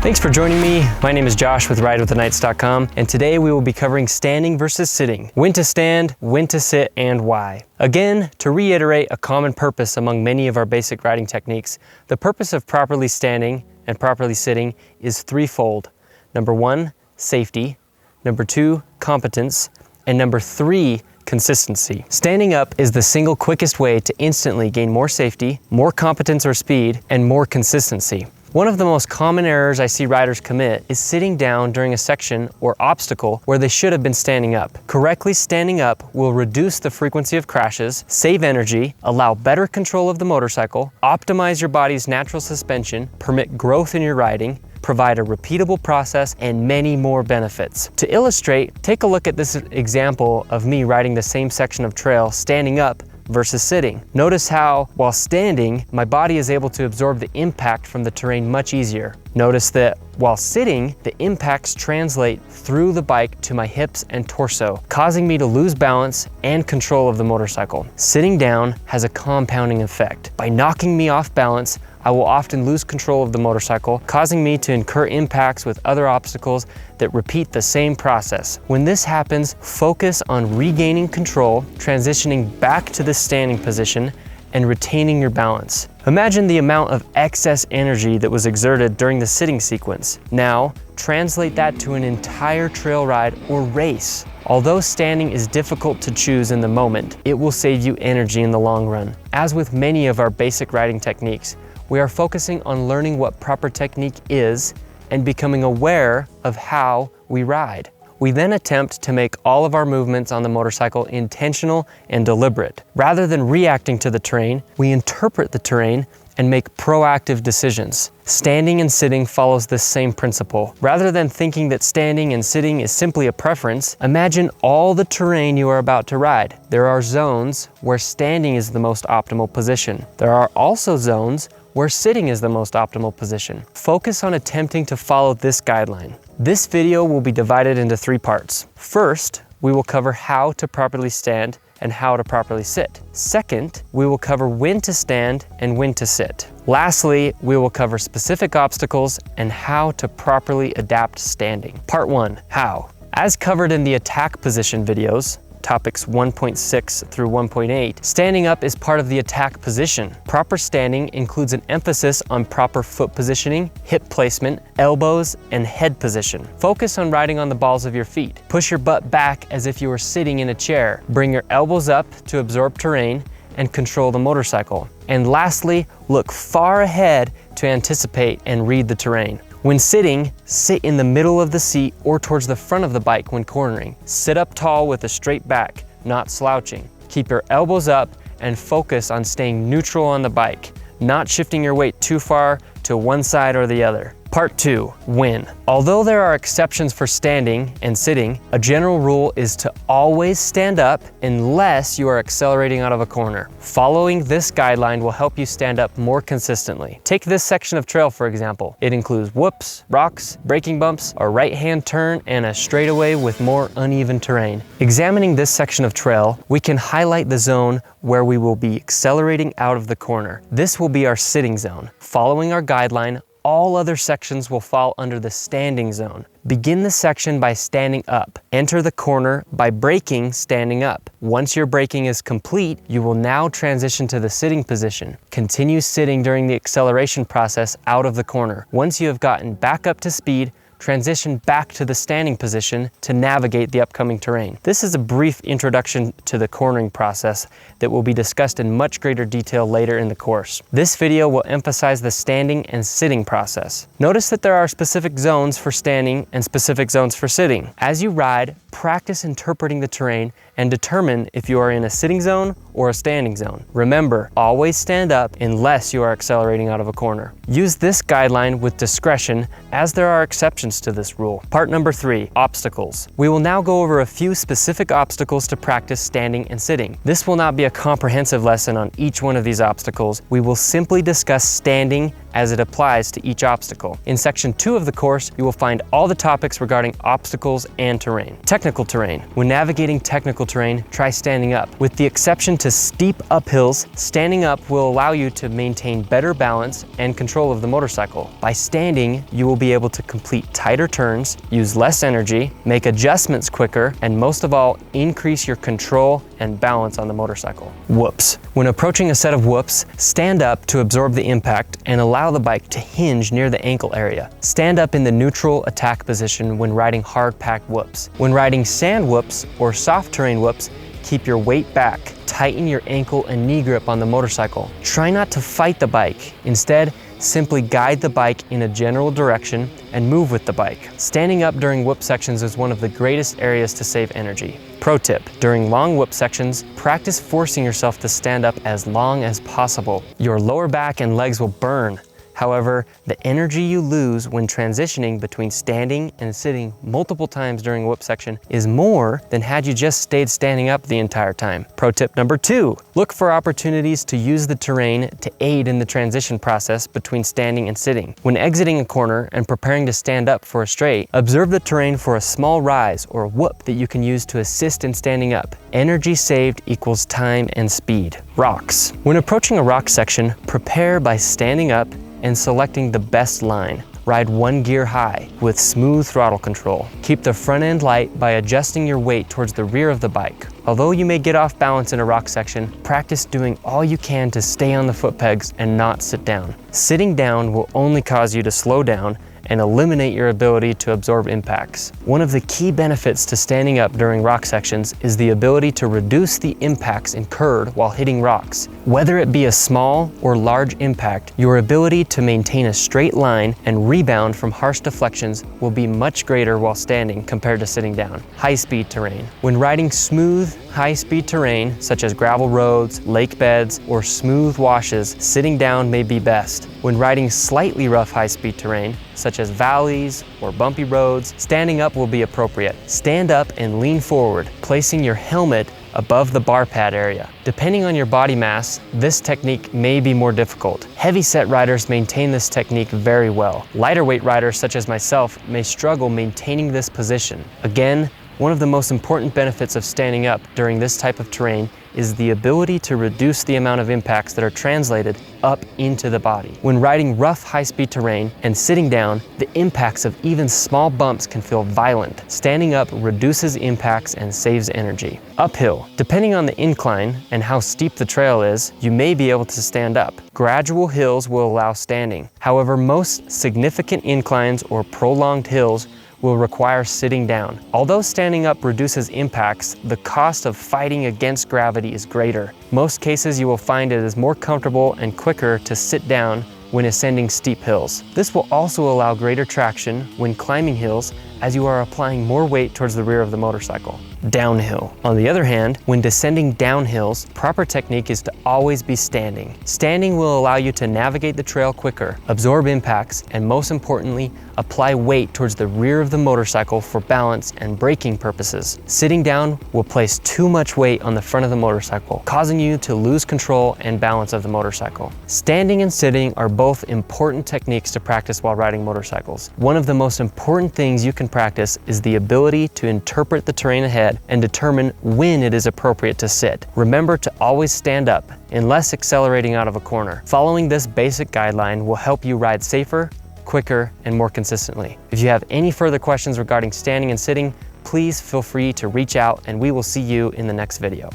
Thanks for joining me. My name is Josh with RideWithTheKnights.com, and today we will be covering standing versus sitting, when to stand, when to sit, and why. Again, to reiterate a common purpose among many of our basic riding techniques, the purpose of properly standing and properly sitting is threefold. Number one, safety. Number two, competence. And number three, consistency. Standing up is the single quickest way to instantly gain more safety, more competence or speed, and more consistency. One of the most common errors I see riders commit is sitting down during a section or obstacle where they should have been standing up. Correctly standing up will reduce the frequency of crashes, save energy, allow better control of the motorcycle, optimize your body's natural suspension, permit growth in your riding, provide a repeatable process, and many more benefits. To illustrate, take a look at this example of me riding the same section of trail standing up versus sitting. Notice how, while standing, my body is able to absorb the impact from the terrain much easier. Notice that while sitting, the impacts translate through the bike to my hips and torso, causing me to lose balance and control of the motorcycle. Sitting down has a compounding effect. By knocking me off balance, I will often lose control of the motorcycle, causing me to incur impacts with other obstacles that repeat the same process. When this happens, focus on regaining control, transitioning back to the standing position, and retaining your balance. Imagine the amount of excess energy that was exerted during the sitting sequence. Now, translate that to an entire trail ride or race. Although standing is difficult to choose in the moment, it will save you energy in the long run. As with many of our basic riding techniques, we are focusing on learning what proper technique is and becoming aware of how we ride. We then attempt to make all of our movements on the motorcycle intentional and deliberate. Rather than reacting to the terrain, we interpret the terrain and make proactive decisions. Standing and sitting follows this same principle. Rather than thinking that standing and sitting is simply a preference, imagine all the terrain you are about to ride. There are zones where standing is the most optimal position. There are also zones where sitting is the most optimal position. Focus on attempting to follow this guideline. This video will be divided into three parts. First, we will cover how to properly stand and how to properly sit. Second, we will cover when to stand and when to sit. Lastly, we will cover specific obstacles and how to properly adapt standing. Part 1, how. As covered in the attack position videos, topics 1.6 through 1.8, standing up is part of the attack position. Proper standing includes an emphasis on proper foot positioning, hip placement, elbows, and head position. Focus on riding on the balls of your feet. Push your butt back as if you were sitting in a chair. Bring your elbows up to absorb terrain and control the motorcycle. And lastly, look far ahead to anticipate and read the terrain. When sitting, sit in the middle of the seat or towards the front of the bike when cornering. Sit up tall with a straight back, not slouching. Keep your elbows up and focus on staying neutral on the bike, not shifting your weight too far to one side or the other. Part 2, when. Although there are exceptions for standing and sitting, a general rule is to always stand up unless you are accelerating out of a corner. Following this guideline will help you stand up more consistently. Take this section of trail for example. It includes whoops, rocks, braking bumps, a right-hand turn, and a straightaway with more uneven terrain. Examining this section of trail, we can highlight the zone where we will be accelerating out of the corner. This will be our sitting zone. Following our guideline, all other sections will fall under the standing zone. Begin the section by standing up. Enter the corner by braking standing up. Once your braking is complete, you will now transition to the sitting position. Continue sitting during the acceleration process out of the corner. Once you have gotten back up to speed, transition back to the standing position to navigate the upcoming terrain. This is a brief introduction to the cornering process that will be discussed in much greater detail later in the course. This video will emphasize the standing and sitting process. Notice that there are specific zones for standing and specific zones for sitting. As you ride, practice interpreting the terrain and determine if you are in a sitting zone or a standing zone. Remember, always stand up unless you are accelerating out of a corner. Use this guideline with discretion as there are exceptions to this rule. Part number 3, obstacles. We will now go over a few specific obstacles to practice standing and sitting. This will not be a comprehensive lesson on each one of these obstacles. We will simply discuss standing as it applies to each obstacle. In section 2 of the course, you will find all the topics regarding obstacles and terrain. Technical terrain. When navigating technical terrain, try standing up. With the exception to steep uphills, standing up will allow you to maintain better balance and control of the motorcycle. By standing, you will be able to complete tighter turns, use less energy, make adjustments quicker, and most of all, increase your control and balance on the motorcycle. Whoops. When approaching a set of whoops, stand up to absorb the impact and allow the bike to hinge near the ankle area. Stand up in the neutral attack position when riding hard-packed whoops. When riding sand whoops or soft terrain whoops, keep your weight back. Tighten your ankle and knee grip on the motorcycle. Try not to fight the bike. Instead, simply guide the bike in a general direction and move with the bike. Standing up during whoop sections is one of the greatest areas to save energy. Pro tip, during long whoop sections, practice forcing yourself to stand up as long as possible. Your lower back and legs will burn. However, the energy you lose when transitioning between standing and sitting multiple times during a whoop section is more than had you just stayed standing up the entire time. Pro tip number 2, look for opportunities to use the terrain to aid in the transition process between standing and sitting. When exiting a corner and preparing to stand up for a straight, observe the terrain for a small rise or whoop that you can use to assist in standing up. Energy saved equals time and speed. Rocks. When approaching a rock section, prepare by standing up and selecting the best line. Ride 1 gear high with smooth throttle control. Keep the front end light by adjusting your weight towards the rear of the bike. Although you may get off balance in a rock section, practice doing all you can to stay on the foot pegs and not sit down. Sitting down will only cause you to slow down and eliminate your ability to absorb impacts. One of the key benefits to standing up during rock sections is the ability to reduce the impacts incurred while hitting rocks. Whether it be a small or large impact, your ability to maintain a straight line and rebound from harsh deflections will be much greater while standing compared to sitting down. High-speed terrain. When riding smooth, high-speed terrain, such as gravel roads, lake beds, or smooth washes, sitting down may be best. When riding slightly rough high-speed terrain, such as valleys or bumpy roads, standing up will be appropriate. Stand up and lean forward, placing your helmet above the bar pad area. Depending on your body mass, this technique may be more difficult. Heavy-set riders maintain this technique very well. Lighter weight riders such as myself may struggle maintaining this position. Again, one of the most important benefits of standing up during this type of terrain is the ability to reduce the amount of impacts that are translated up into the body. When riding rough, high-speed terrain and sitting down, the impacts of even small bumps can feel violent. Standing up reduces impacts and saves energy. Uphill. Depending on the incline and how steep the trail is, you may be able to stand up. Gradual hills will allow standing. However, most significant inclines or prolonged hills will require sitting down. Although standing up reduces impacts, the cost of fighting against gravity is greater. Most cases you will find it is more comfortable and quicker to sit down when ascending steep hills. This will also allow greater traction when climbing hills, as you are applying more weight towards the rear of the motorcycle. Downhill. On the other hand, when descending downhills, proper technique is to always be standing. Standing will allow you to navigate the trail quicker, absorb impacts, and most importantly, apply weight towards the rear of the motorcycle for balance and braking purposes. Sitting down will place too much weight on the front of the motorcycle, causing you to lose control and balance of the motorcycle. Standing and sitting are both important techniques to practice while riding motorcycles. One of the most important things you can practice is the ability to interpret the terrain ahead and determine when it is appropriate to sit. Remember to always stand up unless accelerating out of a corner. Following this basic guideline will help you ride safer, quicker, and more consistently. If you have any further questions regarding standing and sitting, please feel free to reach out and we will see you in the next video.